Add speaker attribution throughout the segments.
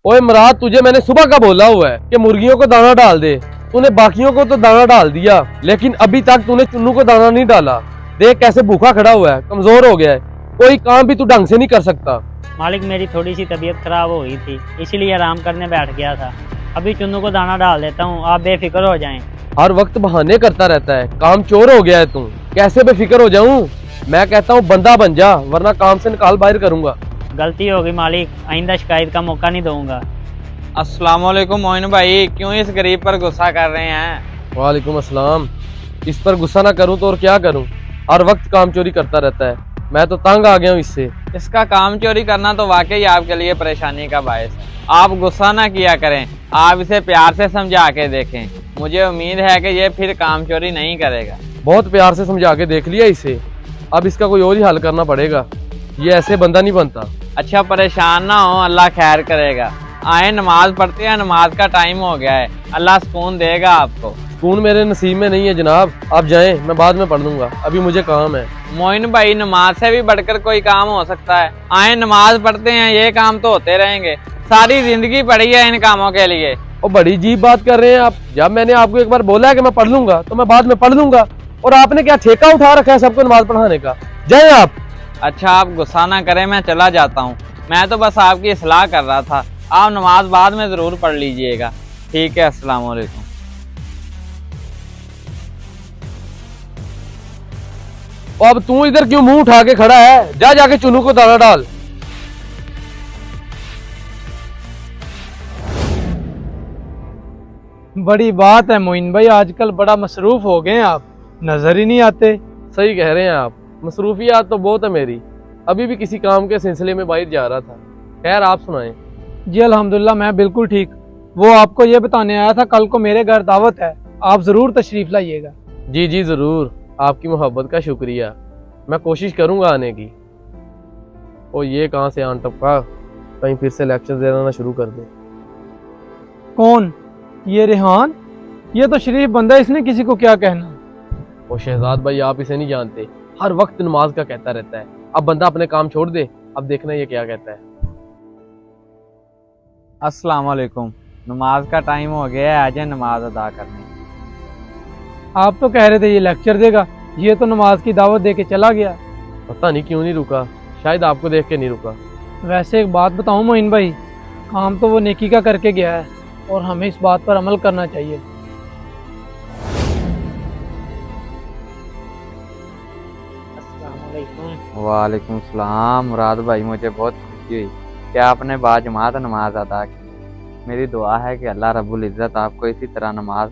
Speaker 1: ओए मुराद, तुझे मैंने सुबह का बोला हुआ है कि मुर्गियों को दाना डाल दे। तूने बाकियों को तो दाना डाल दिया, लेकिन अभी तक तूने चुन्नू को दाना नहीं डाला। देख कैसे भूखा खड़ा हुआ है, कमजोर हो गया है। कोई काम भी तू ढंग से नहीं कर सकता।
Speaker 2: मालिक मेरी थोड़ी सी तबीयत खराब हो गई थी, इसलिए आराम करने बैठ गया था। अभी चुन्नू को दाना डाल देता हूँ, आप बेफिक्र हो जाएं।
Speaker 1: हर वक्त बहाने करता रहता है, काम चोर हो गया है तू। कैसे बेफिक्र हो जाऊं? मैं कहता हूँ बंदा बन जा, वरना काम से निकाल बाहर करूंगा।
Speaker 2: गलती हो गई मालिक, आइंदा शिकायत का मौका नहीं दूंगा।
Speaker 3: अस्सलाम वालेकुम मोइन भाई, क्यों इस गरीब पर गुस्सा कर रहे हैं?
Speaker 1: वालेकुम अस्सलाम। इस पर गुस्सा ना करूं तो और क्या करूं? हर वक्त काम चोरी करता रहता है, मैं तो तंग आ गया हूं इससे।
Speaker 3: इसका काम चोरी करना तो वाकई आपके लिए परेशानी का बायस है। आप गुस्सा ना किया करें, आप इसे प्यार से समझा के देखें। मुझे उम्मीद है कि ये फिर काम चोरी नहीं करेगा।
Speaker 1: बहुत प्यार से समझा के देख लिया इसे, अब इसका कोई और ही हल करना पड़ेगा। ये ऐसे बंदा नहीं बनता।
Speaker 3: अच्छा परेशान ना हो, अल्लाह खैर करेगा। आए नमाज पढ़ते हैं, नमाज का टाइम हो गया है। अल्लाह सुकून देगा आपको।
Speaker 1: सुकून मेरे नसीब में नहीं है जनाब, आप जाएं, मैं बाद में पढ़ लूंगा, अभी मुझे काम है।
Speaker 3: मोइन भाई, नमाज से भी बढ़कर कोई काम हो सकता है। आए नमाज पढ़ते हैं, ये काम तो होते रहेंगे। सारी जिंदगी पड़ी है इन कामों के लिए।
Speaker 1: और बड़ी अजीब बात कर रहे हैं आप। जब मैंने आपको एक बार बोला है कि मैं पढ़ लूंगा, तो मैं बाद में पढ़ लूंगा, और आपने क्या ठेका उठा रखा है सबको नमाज पढ़ाने का? जाए आप।
Speaker 3: अच्छा आप गुस्सा ना करें, मैं चला जाता हूँ। मैं तो बस आपकी इस्लाह कर रहा था। आप नमाज बाद में जरूर पढ़ लीजिएगा। ठीक है, अस्सलाम वालेकुम।
Speaker 1: अब तू इधर क्यों मुंह उठा के खड़ा है? जा जाके चुन्नू को दाना डाल।
Speaker 4: बड़ी बात है मोइन भाई, आजकल बड़ा मसरूफ हो गए हैं आप, नजर ही नहीं आते।
Speaker 1: सही कह रहे हैं आप, मसरूफियात तो बहुत है मेरी। अभी भी किसी काम के सिलसिले में बाहर जा रहा था। खैर आप सुनाएं।
Speaker 4: जी अल्हम्दुलिल्लाह, मैं बिल्कुल ठीक। वो आपको ये बताने आया था, कल को मेरे घर दावत है, आप जरूर तशरीफ लाइएगा।
Speaker 1: जी जी जरूर, आपकी मोहब्बत का शुक्रिया। मैं कोशिश करूंगा आने की। ओ ये कहाँ से आन टपका, कहीं फिर से लेक्चर देना शुरू कर दे।
Speaker 4: कौन? ये रेहान? ये तो शरीफ बंदा, इसने किसी को क्या कहना।
Speaker 1: ओ शहजाद भाई, आप इसे नहीं जानते, हर वक्त नमाज का कहता रहता है। अब बंदा अपने काम छोड़ दे, अब देखना ये क्या कहता है।
Speaker 3: अस्सलाम वालेकुम। नमाज का टाइम हो गया है, आजे नमाज अदा करने।
Speaker 4: आप तो कह रहे थे ये लेक्चर देगा, ये तो नमाज की दावत दे के चला गया।
Speaker 1: पता नहीं क्यों नहीं रुका, शायद आपको देख के नहीं रुका।
Speaker 4: वैसे एक बात बताऊं मोइन भाई, काम तो वो नेकी का करके गया है, और हमें इस बात पर अमल करना चाहिए।
Speaker 3: वालेकुम सलाम। मुराद भाई, मुझे बहुत खुशी हुई कि आपने बाजमात नमाज अदा की। मेरी दुआ है कि अल्लाह रब्बुल इज़्ज़त आपको इसी तरह नमाज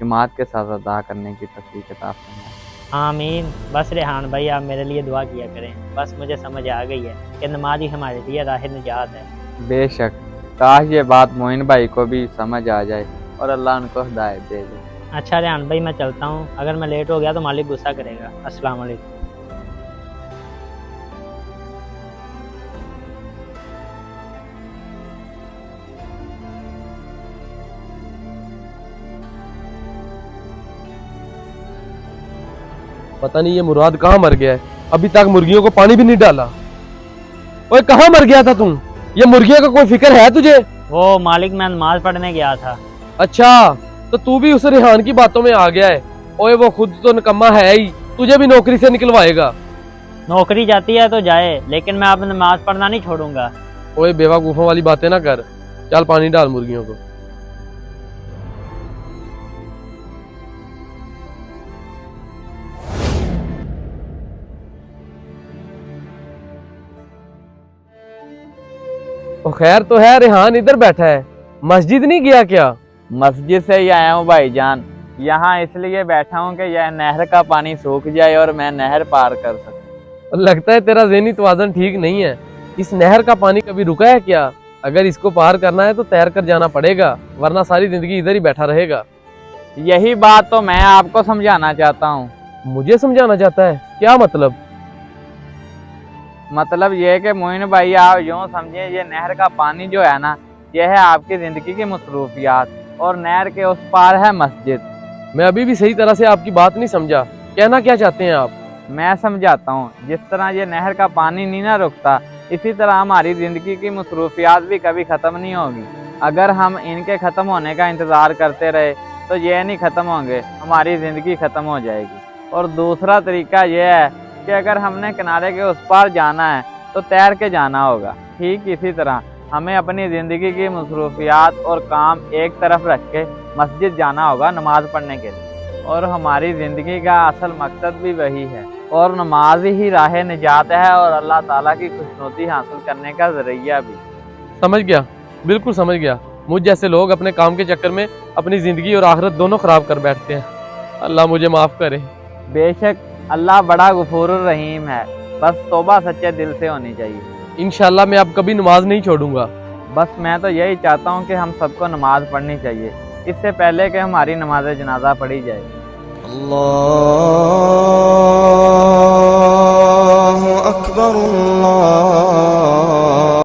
Speaker 3: जमात के साथ अदा करने की तौफीक अता फरमाए।
Speaker 2: आमीन। बस रेहान भाई, आप मेरे लिए दुआ किया करें। बस मुझे समझ आ गई है कि नमाज ही हमारे लिए राह निजात है।
Speaker 3: बेशक, काश ये बात मोइन भाई को भी समझ आ जाए और अल्लाह उनको हिदायत दे दे।
Speaker 2: अच्छा रेहान भाई, मैं चलता हूँ, अगर मैं लेट हो गया तो मालिक गुस्सा करेगा। अस्सलाम वालेकुम।
Speaker 1: पता नहीं ये मुराद कहाँ मर गया है, अभी तक मुर्गियों को पानी भी नहीं डाला। ओए कहाँ मर गया था तू? ये मुर्गियों का कोई फिक्र है तुझे?
Speaker 2: वो मालिक, मैं नमाज पढ़ने गया था।
Speaker 1: अच्छा, तो तू भी उस रेहान की बातों में आ गया है। ओए वो खुद तो निकम्मा है ही, तुझे भी नौकरी से निकलवाएगा।
Speaker 2: नौकरी जाती है तो जाए, लेकिन मैं अब नमाज पढ़ना नहीं छोड़ूंगा।
Speaker 1: ओए बेवकूफों वाली बातें ना कर, चल पानी डाल मुर्गियों को। ओ खैर तो है, रेहान इधर बैठा है, मस्जिद नहीं गया क्या?
Speaker 3: मस्जिद से ही आया हूँ भाईजान। यहाँ इसलिए बैठा हूँ कि यह नहर का पानी सूख जाए और मैं नहर पार कर सकूँ।
Speaker 1: लगता है तेरा ज़हनी तवाज़ुन ठीक नहीं है। इस नहर का पानी कभी रुका है क्या? अगर इसको पार करना है तो तैर कर जाना पड़ेगा, वरना सारी जिंदगी इधर ही बैठा रहेगा।
Speaker 3: यही बात तो मैं आपको समझाना चाहता हूँ।
Speaker 1: मुझे समझाना चाहता है? क्या मतलब?
Speaker 3: मतलब ये कि मोइन भाई, आप यूँ समझे, ये नहर का पानी जो है ना, यह है आपकी जिंदगी की मसरूफियात, और नहर के उस पार है मस्जिद।
Speaker 1: मैं अभी भी सही तरह से आपकी बात नहीं समझा, कहना क्या चाहते हैं आप?
Speaker 3: मैं समझाता हूँ। जिस तरह ये नहर का पानी नहीं ना रुकता, इसी तरह हमारी ज़िंदगी की मसरूफियात भी कभी ख़त्म नहीं होगी। अगर हम इनके ख़त्म होने का इंतज़ार करते रहे तो ये नहीं ख़त्म होंगे, हमारी ज़िंदगी ख़त्म हो जाएगी। और दूसरा तरीका यह है कि अगर हमने किनारे के उस पार जाना है तो तैर के जाना होगा। ठीक इसी तरह हमें अपनी ज़िंदगी की मसरूफियात और काम एक तरफ रख के मस्जिद जाना होगा नमाज़ पढ़ने के लिए। और हमारी ज़िंदगी का असल मकसद भी वही है, और नमाज ही राह निजात है और अल्लाह ताला की खुशनुदी हासिल करने का ज़रिया भी।
Speaker 1: समझ गया, बिल्कुल समझ गया। मुझ जैसे लोग अपने काम के चक्कर में अपनी ज़िंदगी और आखिरत दोनों ख़राब कर बैठते हैं। अल्लाह मुझे माफ़ करे।
Speaker 3: बेशक अल्लाह बड़ा गफूरुर रहीम है, बस तौबा सच्चे दिल से होनी चाहिए।
Speaker 1: इंशाल्लाह मैं अब कभी नमाज नहीं छोड़ूंगा।
Speaker 3: बस मैं तो यही चाहता हूँ कि हम सबको नमाज पढ़नी चाहिए, इससे पहले कि हमारी नमाज जनाजा पढ़ी जाए।
Speaker 5: अल्लाहु अकबर।